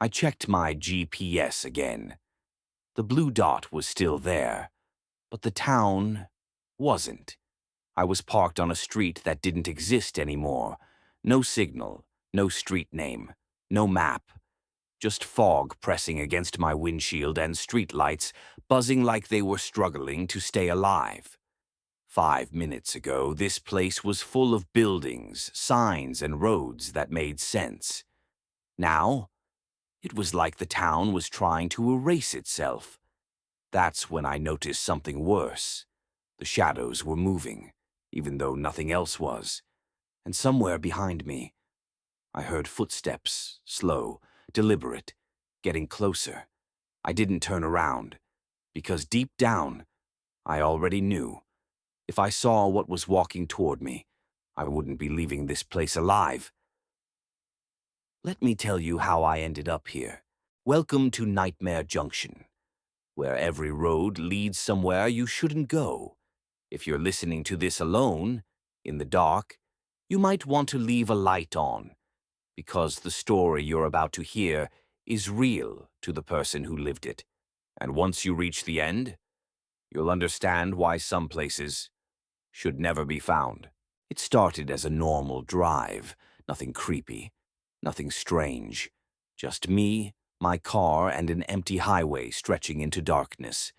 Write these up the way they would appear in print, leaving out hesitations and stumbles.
I checked my GPS again. The blue dot was still there, but the town wasn't. I was parked on a street that didn't exist anymore. No signal, no street name, no map. Just fog pressing against my windshield and streetlights buzzing like they were struggling to stay alive. 5 minutes ago, this place was full of buildings, signs, and roads that made sense. Now, it was like the town was trying to erase itself. That's when I noticed something worse. The shadows were moving, even though nothing else was. And somewhere behind me, I heard footsteps, slow, deliberate, getting closer. I didn't turn around, because deep down, I already knew. If I saw what was walking toward me, I wouldn't be leaving this place alive. Let me tell you how I ended up here. Welcome to Nightmare Junction, where every road leads somewhere you shouldn't go. If you're listening to this alone, in the dark, you might want to leave a light on, because the story you're about to hear is real to the person who lived it. And once you reach the end, you'll understand why some places should never be found. It started as a normal drive, nothing creepy, nothing strange. Just me, my car, and an empty highway stretching into darkness.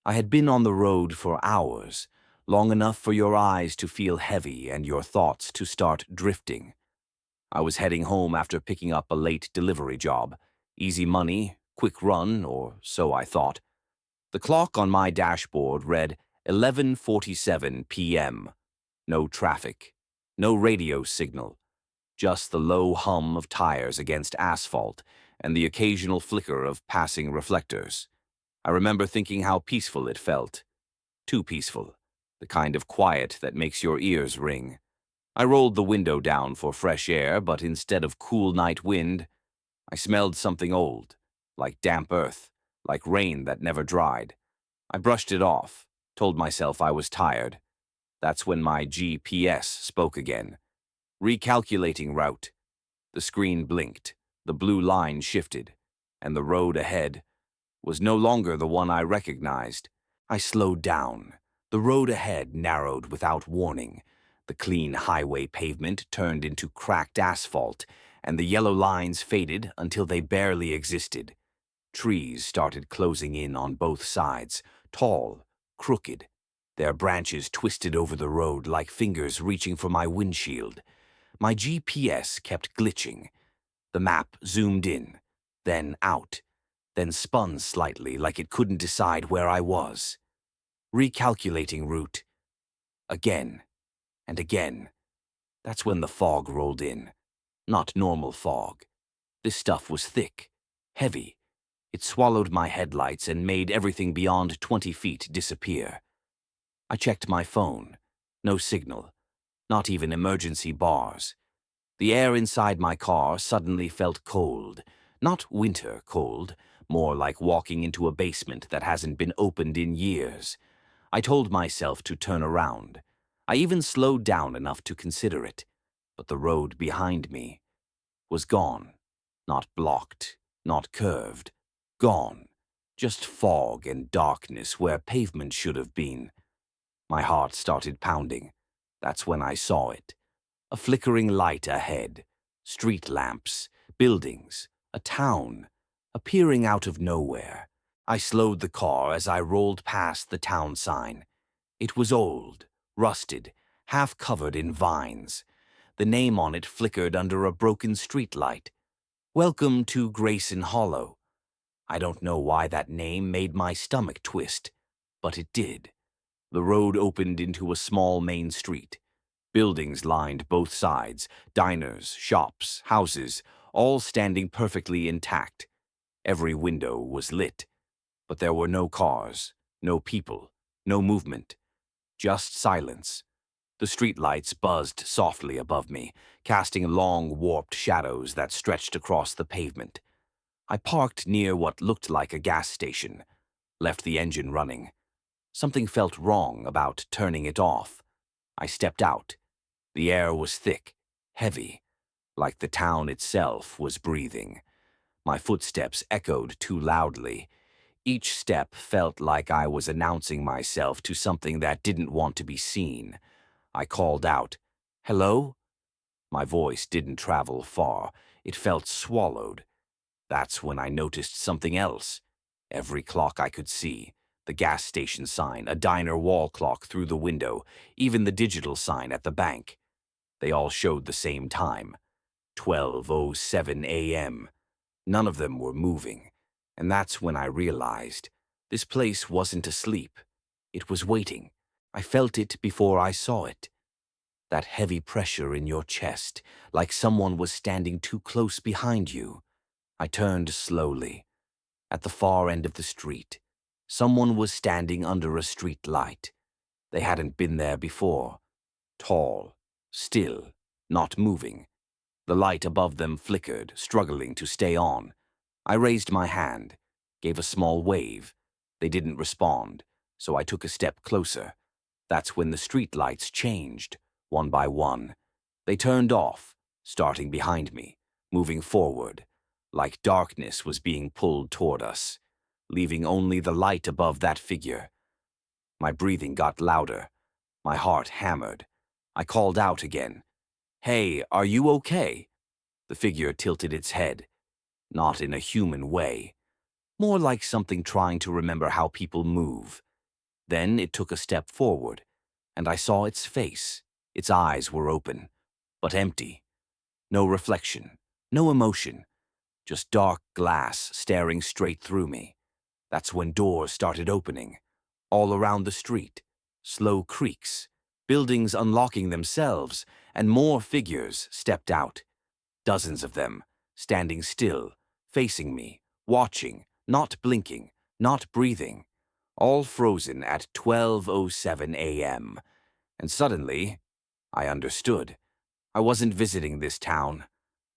I had been on the road for hours, long enough for your eyes to feel heavy and your thoughts to start drifting. I was heading home after picking up a late delivery job. Easy money, quick run, or so I thought. The clock on my dashboard read 11:47 p.m. No traffic, no radio signal, just the low hum of tires against asphalt and the occasional flicker of passing reflectors. I remember thinking how peaceful it felt. Too peaceful, the kind of quiet that makes your ears ring. I rolled the window down for fresh air, but instead of cool night wind, I smelled something old, like damp earth, like rain that never dried. I brushed it off, told myself I was tired. That's when my GPS spoke again. Recalculating route. The screen blinked, the blue line shifted, and the road ahead was no longer the one I recognized. I slowed down. The road ahead narrowed without warning. The clean highway pavement turned into cracked asphalt, and the yellow lines faded until they barely existed. Trees started closing in on both sides, tall, crooked. Their branches twisted over the road like fingers reaching for my windshield. My GPS kept glitching. The map zoomed in, then out, then spun slightly like it couldn't decide where I was. Recalculating route. Again and again. That's when the fog rolled in. Not normal fog. This stuff was thick, heavy. It swallowed my headlights and made everything beyond 20 feet disappear. I checked my phone. No signal. Not even emergency bars. The air inside my car suddenly felt cold. Not winter cold, more like walking into a basement that hasn't been opened in years. I told myself to turn around. I even slowed down enough to consider it. But the road behind me was gone. Not blocked, not curved. Gone. Just fog and darkness where pavement should have been. My heart started pounding. That's when I saw it. A flickering light ahead. Street lamps, buildings, a town, appearing out of nowhere. I slowed the car as I rolled past the town sign. It was old, rusted, half covered in vines. The name on it flickered under a broken streetlight. Welcome to Grayson Hollow. I don't know why that name made my stomach twist, but it did. The road opened into a small main street. Buildings lined both sides, diners, shops, houses, all standing perfectly intact. Every window was lit, but there were no cars, no people, no movement, just silence. The streetlights buzzed softly above me, casting long, warped shadows that stretched across the pavement. I parked near what looked like a gas station, left the engine running. Something felt wrong about turning it off. I stepped out. The air was thick, heavy, like the town itself was breathing. My footsteps echoed too loudly. Each step felt like I was announcing myself to something that didn't want to be seen. I called out, "Hello?" My voice didn't travel far. It felt swallowed. That's when I noticed something else. Every clock I could see, the gas station sign, a diner wall clock through the window, even the digital sign at the bank. They all showed the same time, 12:07 a.m. None of them were moving, and that's when I realized this place wasn't asleep. It was waiting. I felt it before I saw it. That heavy pressure in your chest, like someone was standing too close behind you. I turned slowly. At the far end of the street, someone was standing under a street light. They hadn't been there before. Tall, still, not moving. The light above them flickered, struggling to stay on. I raised my hand, gave a small wave. They didn't respond, so I took a step closer. That's when the street lights changed, one by one. They turned off, starting behind me, moving forward, like darkness was being pulled toward us, leaving only the light above that figure. My breathing got louder. My heart hammered. I called out again. "Hey, are you okay?" The figure tilted its head, not in a human way, more like something trying to remember how people move. Then it took a step forward, and I saw its face. Its eyes were open, but empty. No reflection, no emotion, just dark glass staring straight through me. That's when doors started opening, all around the street, slow creaks, buildings unlocking themselves, and more figures stepped out. Dozens of them, standing still, facing me, watching, not blinking, not breathing, all frozen at 12:07 a.m. And suddenly, I understood. I wasn't visiting this town.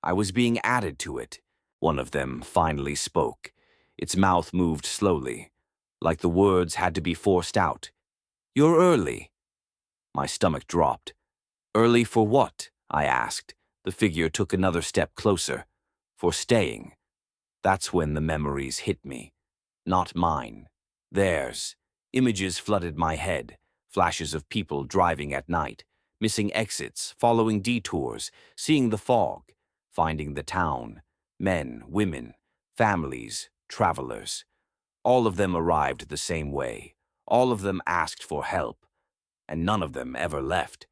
I was being added to it. One of them finally spoke. Its mouth moved slowly, like the words had to be forced out. "You're early." My stomach dropped. "Early for what?" I asked. The figure took another step closer. "For staying." That's when the memories hit me. Not mine. Theirs. Images flooded my head. Flashes of people driving at night, missing exits, following detours, seeing the fog, finding the town. Men, women, families, travelers. All of them arrived the same way. All of them asked for help. And none of them ever left.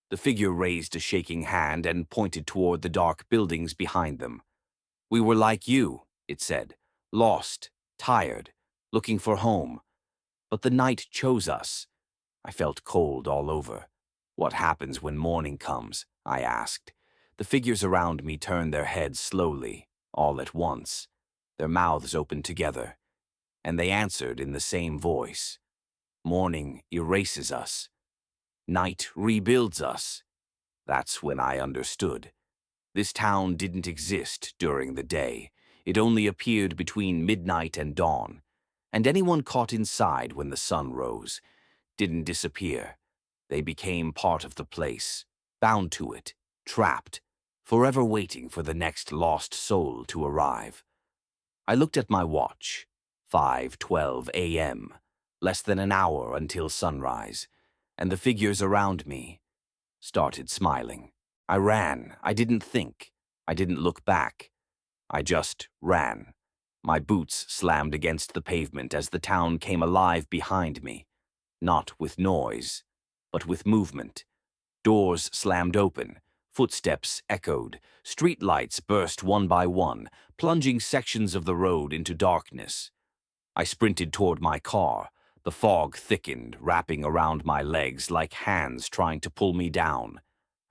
The figure raised a shaking hand and pointed toward the dark buildings behind them. "We were like you," it said, "lost, tired, looking for home. But the night chose us." I felt cold all over. "What happens when morning comes?" I asked. The figures around me turned their heads slowly, all at once. Their mouths opened together, and they answered in the same voice. "Morning erases us. Night rebuilds us." That's when I understood. This town didn't exist during the day. It only appeared between midnight and dawn. And anyone caught inside when the sun rose didn't disappear. They became part of the place, bound to it, trapped, forever waiting for the next lost soul to arrive. I looked at my watch. 5:12 a.m. Less than an hour until sunrise. And the figures around me started smiling. I ran. I didn't think. I didn't look back. I just ran. My boots slammed against the pavement as the town came alive behind me. Not with noise, but with movement. Doors slammed open. Footsteps echoed. Streetlights burst one by one, plunging sections of the road into darkness. I sprinted toward my car. The fog thickened, wrapping around my legs like hands trying to pull me down.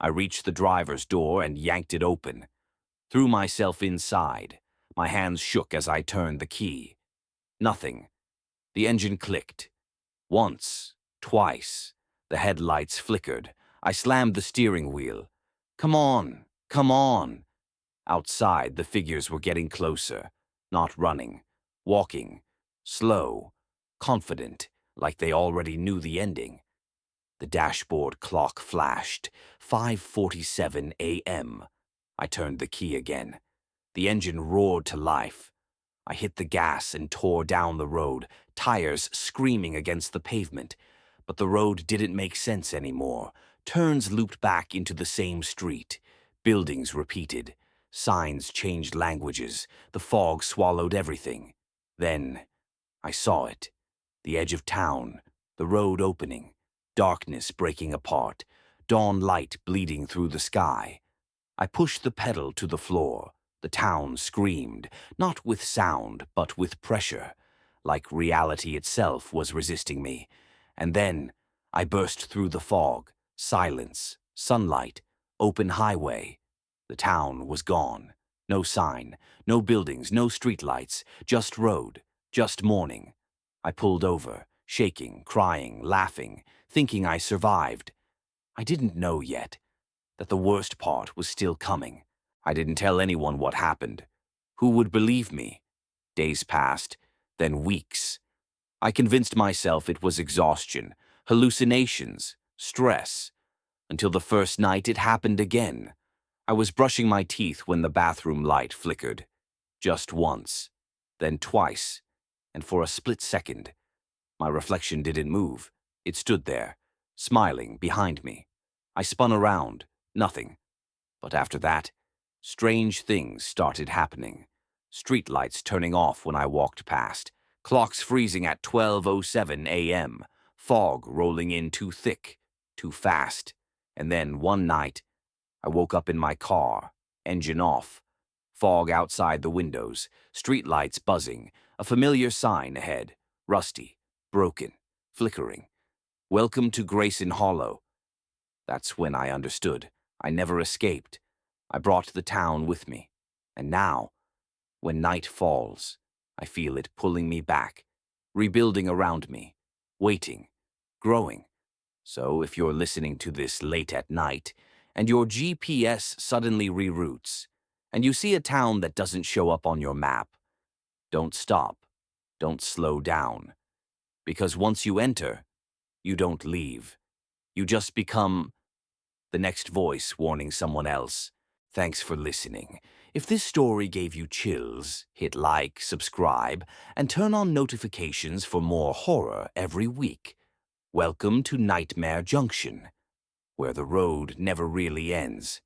I reached the driver's door and yanked it open. Threw myself inside. My hands shook as I turned the key. Nothing. The engine clicked. Once, twice. The headlights flickered. I slammed the steering wheel. "Come on, come on." Outside, the figures were getting closer. Not running. Walking. Slow. Confident, like they already knew the ending. The dashboard clock flashed. 5:47 a.m. I turned the key again. The engine roared to life. I hit the gas and tore down the road, tires screaming against the pavement. But the road didn't make sense anymore. Turns looped back into the same street. Buildings repeated. Signs changed languages. The fog swallowed everything. Then I saw it. The edge of town, the road opening, darkness breaking apart, dawn light bleeding through the sky. I pushed the pedal to the floor. The town screamed, not with sound, but with pressure, like reality itself was resisting me. And then I burst through the fog, silence, sunlight, open highway. The town was gone. No sign, no buildings, no streetlights, just road, just morning. I pulled over, shaking, crying, laughing, thinking I survived. I didn't know yet that the worst part was still coming. I didn't tell anyone what happened. Who would believe me? Days passed, then weeks. I convinced myself it was exhaustion, hallucinations, stress, until the first night it happened again. I was brushing my teeth when the bathroom light flickered. Just once, then twice, and for a split second. My reflection didn't move. It stood there, smiling behind me. I spun around. Nothing. But after that, strange things started happening. Streetlights turning off when I walked past, clocks freezing at 12:07 a.m., fog rolling in too thick, too fast. And then one night, I woke up in my car, engine off, fog outside the windows, streetlights buzzing, a familiar sign ahead, rusty, broken, flickering. Welcome to Grayson Hollow. That's when I understood. I never escaped. I brought the town with me. And now, when night falls, I feel it pulling me back, rebuilding around me, waiting, growing. So if you're listening to this late at night, and your GPS suddenly reroutes, and you see a town that doesn't show up on your map, don't stop, don't slow down. Because once you enter, you don't leave. You just become the next voice warning someone else. Thanks for listening. If this story gave you chills, hit like, subscribe, and turn on notifications for more horror every week. Welcome to Nightmare Junction, where the road never really ends.